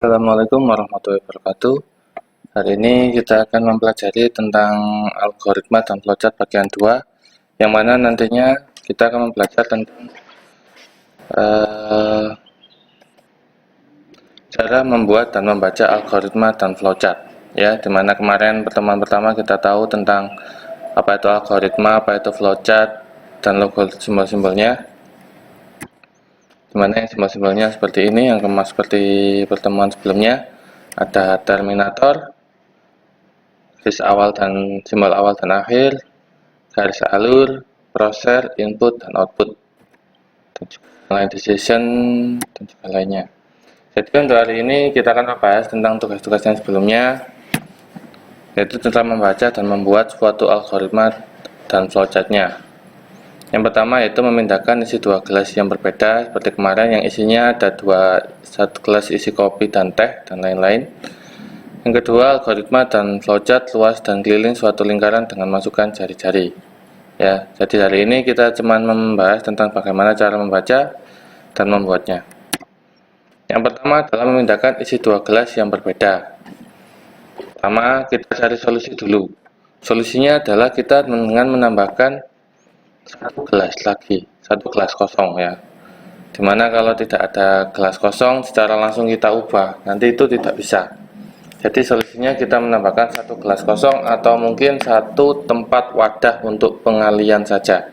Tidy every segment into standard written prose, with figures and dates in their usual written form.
Assalamualaikum warahmatullahi wabarakatuh. Hari ini kita akan mempelajari tentang algoritma dan flowchart bagian 2, yang mana nantinya kita akan belajar tentang cara membuat dan membaca algoritma dan flowchart. Ya, dimana kemarin pertemuan pertama kita tahu tentang apa itu algoritma, apa itu flowchart, dan logo simbol-simbolnya. Dimana yang simbol-simbolnya seperti ini, yang seperti pertemuan sebelumnya. Ada terminator, garis awal dan simbol awal dan akhir, garis alur, proses, input, dan output, dan juga line decision, dan juga lainnya. Jadi untuk hari ini kita akan membahas tentang tugas-tugas yang sebelumnya, yaitu tentang membaca dan membuat suatu algoritma dan flowchartnya. Yang pertama yaitu memindahkan isi dua gelas yang berbeda, seperti kemarin yang isinya ada satu gelas isi kopi dan teh, dan lain-lain. Yang kedua, algoritma dan flowchart luas dan keliling suatu lingkaran dengan masukan jari-jari. Ya, jadi hari ini kita cuma membahas tentang bagaimana cara membaca dan membuatnya. Yang pertama adalah memindahkan isi dua gelas yang berbeda. Pertama, kita cari solusi dulu. Solusinya adalah kita dengan menambahkan satu gelas lagi, satu gelas kosong ya. Dimana kalau tidak ada gelas kosong, secara langsung kita ubah, nanti itu tidak bisa. Jadi solusinya kita menambahkan satu gelas kosong atau mungkin satu tempat wadah untuk pengalian saja.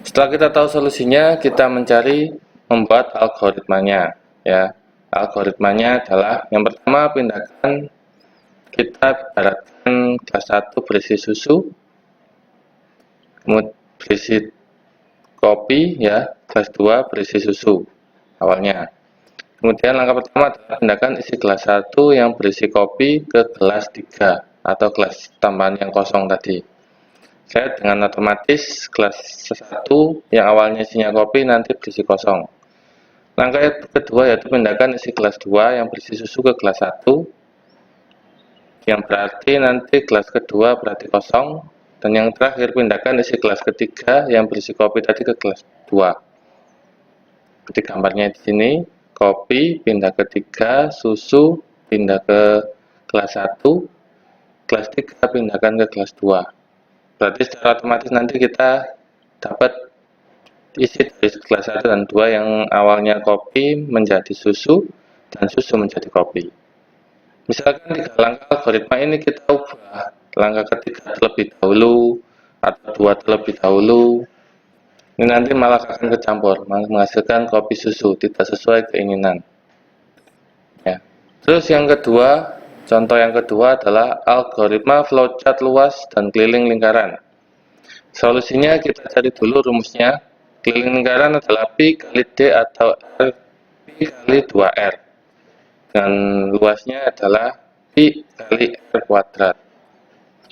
Setelah kita tahu solusinya, kita mencari membuat algoritmanya. Ya, algoritmanya adalah yang pertama pindahkan, kita ibaratkan gelas 1 berisi susu, kemudian berisi kopi ya, gelas 2 berisi susu awalnya. Kemudian langkah pertama adalah pindahkan isi gelas 1 yang berisi kopi ke gelas 3 atau gelas tambahan yang kosong tadi. Saya dengan otomatis gelas 1 yang awalnya isinya kopi nanti berisi kosong. Langkah kedua yaitu pindahkan isi gelas 2 yang berisi susu ke gelas 1, yang berarti nanti gelas kedua berarti kosong. Dan yang terakhir pindahkan isi gelas ketiga yang berisi kopi tadi ke gelas 2. Seperti gambarnya di sini. Kopi pindah ke 3, susu pindah ke gelas 1, gelas 3 pindahkan ke gelas 2. Berarti secara otomatis nanti kita dapat isi dari gelas 1 dan 2 yang awalnya kopi menjadi susu dan susu menjadi kopi. Misalkan 3 langkah algoritma ini kita ubah, langkah ketiga terlebih dahulu atau 2 terlebih dahulu, ini nanti malah akan kecampur, menghasilkan kopi susu, tidak sesuai keinginan. Ya. Terus yang kedua, contoh yang kedua adalah algoritma flowchart luas dan keliling lingkaran. Solusinya kita cari dulu rumusnya. Keliling lingkaran adalah Pi kali D atau R Pi kali 2R. Dan luasnya adalah Pi kali R kuadrat.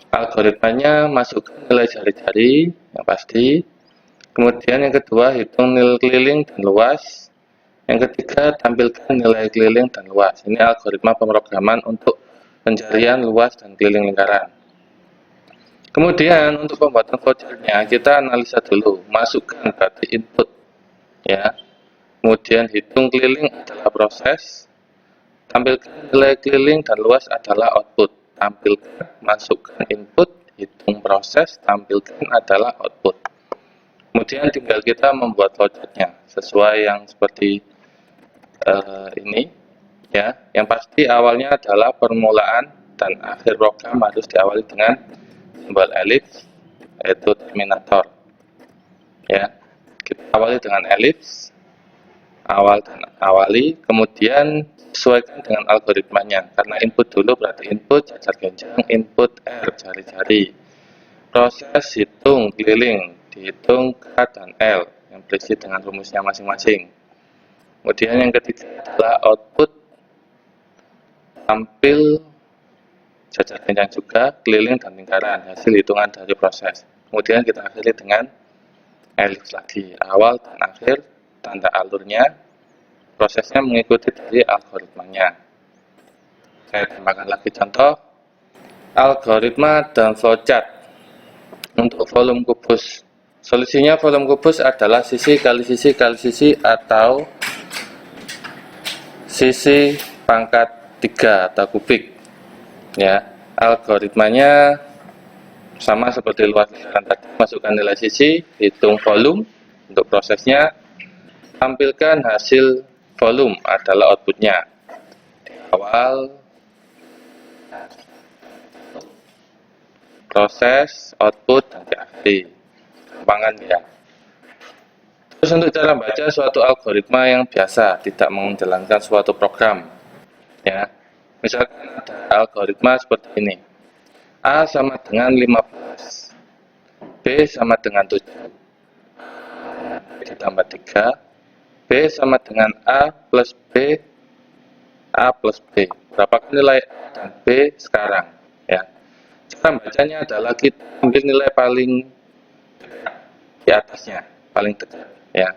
Algoritmanya masukkan nilai jari-jari yang pasti. Kemudian yang kedua, hitung nilai keliling dan luas. Yang ketiga, tampilkan nilai keliling dan luas. Ini algoritma pemrograman untuk pencarian luas dan keliling lingkaran. Kemudian untuk pembuatan flowchartnya, kita analisa dulu. Masukkan berarti input. Ya. Kemudian hitung keliling adalah proses. Tampilkan nilai keliling dan luas adalah output. Tampilkan, masukkan input, hitung proses, tampilkan adalah output. Kemudian tinggal kita membuat flowchartnya sesuai yang seperti ini ya. Yang pasti awalnya adalah permulaan dan akhir program harus diawali dengan simbol elips, yaitu terminator. Ya, kita awali dengan elips, awal dan awali, kemudian sesuaikan dengan algoritmanya. Karena input dulu berarti input jajar genjang, input R jari-jari. Proses hitung keliling, dihitung K dan L yang berisi dengan rumusnya masing-masing. Kemudian yang ketiga adalah output, tampil jajar genjang juga, keliling dan lingkaran, hasil hitungan dari proses. Kemudian kita akhiri dengan elips lagi, awal dan akhir, tanda alurnya, prosesnya mengikuti dari algoritmanya. Saya tambahkan lagi contoh, algoritma dan flowchart. Untuk volume kubus, solusinya volume kubus adalah sisi kali sisi kali sisi atau sisi pangkat 3 atau kubik. Ya, algoritmanya sama seperti luas lingkaran tadi, masukkan nilai sisi, hitung volume untuk prosesnya, tampilkan hasil volume adalah outputnya. Di awal proses, output, dan di akhir. Gampangan ya. Terus untuk cara baca suatu algoritma yang biasa, tidak menjalankan suatu program. Ya, misalkan ada algoritma seperti ini. A sama dengan 15, B sama dengan 7, ditambah 3, B sama dengan A plus B, A plus B. Berapakah nilai A dan B sekarang? Ya, cara bacanya adalah kita ambil nilai paling dekat di atasnya, paling dekat. Ya,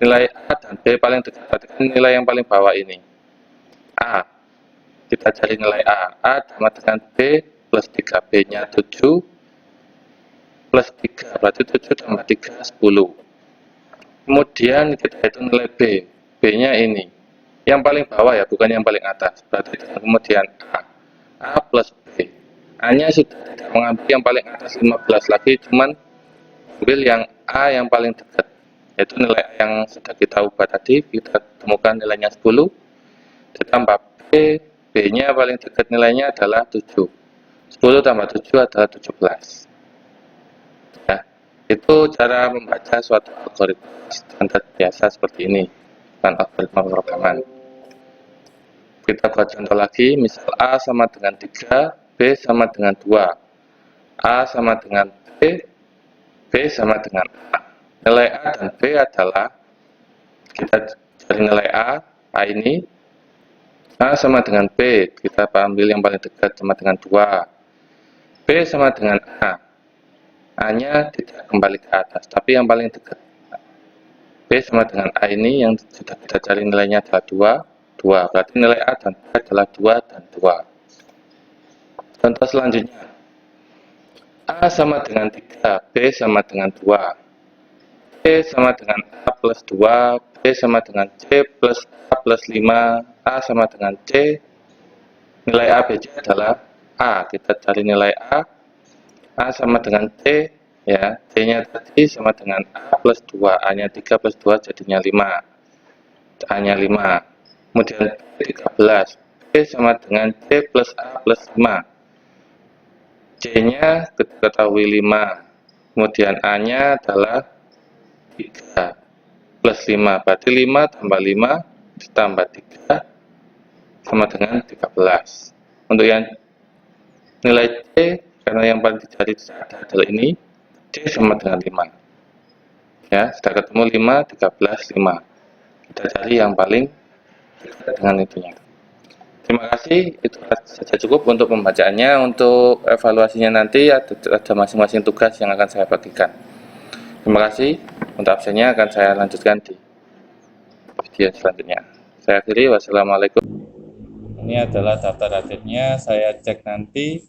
nilai A dan B paling dekat, berarti nilai yang paling bawah ini. A, kita cari nilai A sama dengan B plus 3, B-nya 7, plus 3, berarti 7 tambah 3, 10. Kemudian kita hitung nilai B, B-nya ini. Yang paling bawah ya, bukan yang paling atas. Berarti kemudian A plus B. A-nya sudah tidak mengambil yang paling atas 15 lagi, cuman ambil yang A yang paling dekat. Yaitu nilai A yang sudah kita ubah tadi, kita temukan nilainya 10, ditambah B, B-nya paling dekat nilainya adalah 7. 10 tambah 7 adalah 17. Ya, itu cara membaca suatu algoritma standar biasa seperti ini, bukan algoritma pemrograman. Kita buat contoh lagi, misal A sama dengan 3, B sama dengan 2, A sama dengan B, B sama dengan A. Nilai A dan B adalah, kita cari nilai A ini, A sama dengan B, kita ambil yang paling dekat sama dengan 2, B sama dengan A-nya tidak kembali ke atas, tapi yang paling dekat. B sama dengan A ini yang sudah kita cari nilainya adalah 2, berarti nilai A dan B adalah 2 dan 2. Contoh selanjutnya, A sama dengan 3, B sama dengan 2, B sama dengan A plus 2, B sama dengan C plus A plus 5, A sama dengan C, nilai A, B, C adalah A, kita cari nilai A sama dengan C, ya, C-nya tadi sama dengan A plus 2, A-nya 3 plus 2 jadinya 5, A-nya 5, kemudian B 13, B sama dengan C plus A plus 5, C-nya kita ketahui 5, kemudian A-nya adalah 3 plus 5, berarti 5 tambah 5 ditambah 3 sama dengan 13. Untuk yang nilai C, karena yang paling dicari adalah ini, C sama dengan 5. Ya, sudah ketemu 5, 13, 5. Kita cari yang paling dekat dengan itunya. Terima kasih, itu saja cukup untuk pembacaannya. Untuk evaluasinya nanti ada masing-masing tugas yang akan saya bagikan. Terima kasih. Untuk absennya akan saya lanjutkan di video selanjutnya. Saya akhiri, wassalamualaikum. Ini adalah daftar hadirnya, saya cek nanti